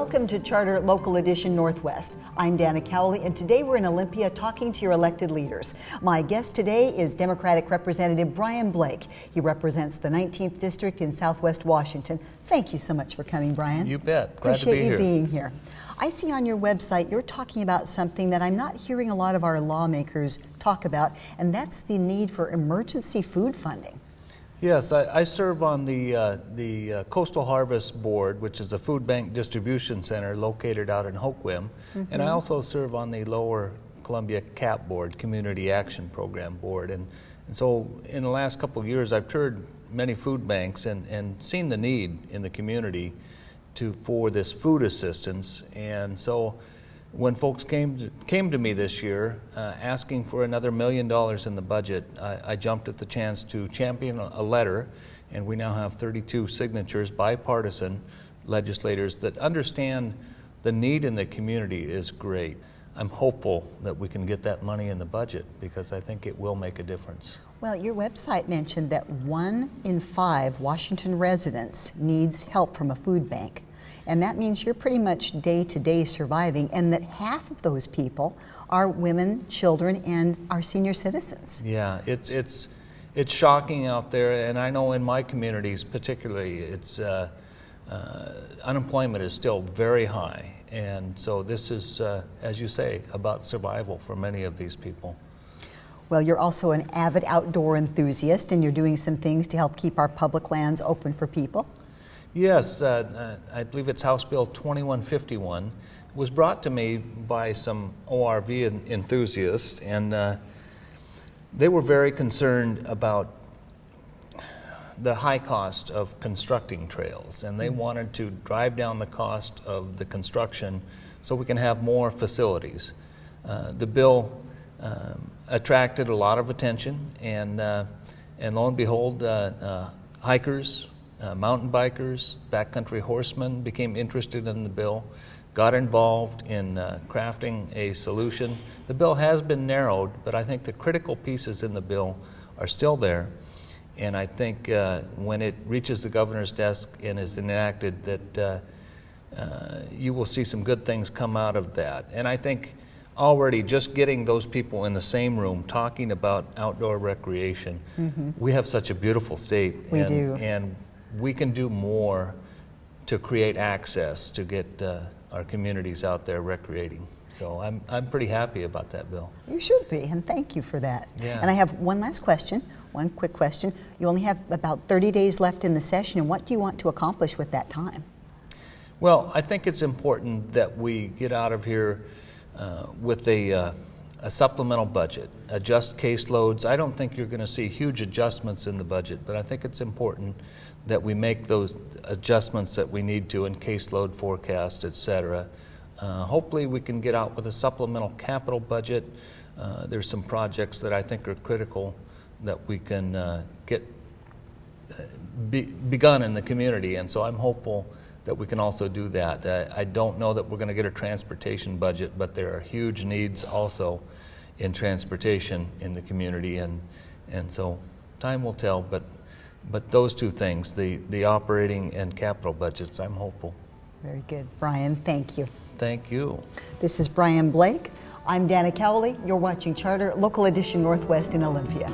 Welcome to Charter Local Edition Northwest. I'm Dana Cowley, and today we're in Olympia talking to your elected leaders. My guest today is Democratic Representative Brian Blake. He represents the 19th District in Southwest Washington. Thank you so much for coming, Brian. You bet. Glad to be here. Appreciate you being here. I see on your website you're talking about something that I'm not hearing a lot of our lawmakers talk about, and that's the need for emergency food funding. Yes, I serve on the Coastal Harvest Board, which is a food bank distribution center located out in Wahkiakum, and I also serve on the Lower Columbia CAP Board, Community Action Program Board. And so in the last couple of years, I've toured many food banks and seen the need in the community for this food assistance. And so when folks came to me this year asking for another $1 million in the budget, I jumped at the chance to champion a letter, and we now have 32 signatures, bipartisan legislators that understand the need in the community is great. I'm hopeful that we can get that money in the budget because I think it will make a difference. Well, your website mentioned that 1 in 5 Washington residents needs help from a food bank. And that means you're pretty much day-to-day surviving, and that half of those people are women, children, and our senior citizens. Yeah, it's shocking out there, and I know in my communities particularly, it's unemployment is still very high, and so this is, as you say, about survival for many of these people. Well, you're also an avid outdoor enthusiast, and you're doing some things to help keep our public lands open for people. Yes, I believe it's House Bill 2151. It was brought to me by some ORV enthusiasts, and they were very concerned about the high cost of constructing trails, and they wanted to drive down the cost of the construction so we can have more facilities. The bill attracted a lot of attention, and lo and behold, hikers, mountain bikers, backcountry horsemen became interested in the bill, got involved in crafting a solution. The bill has been narrowed, but I think the critical pieces in the bill are still there. And I think when it reaches the governor's desk and is enacted, that you will see some good things come out of that. And I think already just getting those people in the same room talking about outdoor recreation, we have such a beautiful state. We do. And we can do more to create access to get our communities out there recreating. So I'm pretty happy about that bill. You should be, and thank you for that. Yeah. And I have one last question, one quick question. You only have about 30 days left in the session, and what do you want to accomplish with that time? Well, I think it's important that we get out of here with a supplemental budget, adjust caseloads. I don't think you're going to see huge adjustments in the budget, but I think it's important that we make those adjustments that we need to in caseload forecast, etc. Hopefully we can get out with a supplemental capital budget. There's some projects that I think are critical that we can get begun in the community, and so I'm hopeful that we can also do that. I don't know that we're going to get a transportation budget, but there are huge needs also in transportation in the community, and so time will tell, but those two things, the operating and capital budgets, I'm hopeful. Very good. Brian, thank you. Thank you. This is Brian Blake. I'm Dana Cowley. You're watching Charter Local Edition Northwest in Olympia.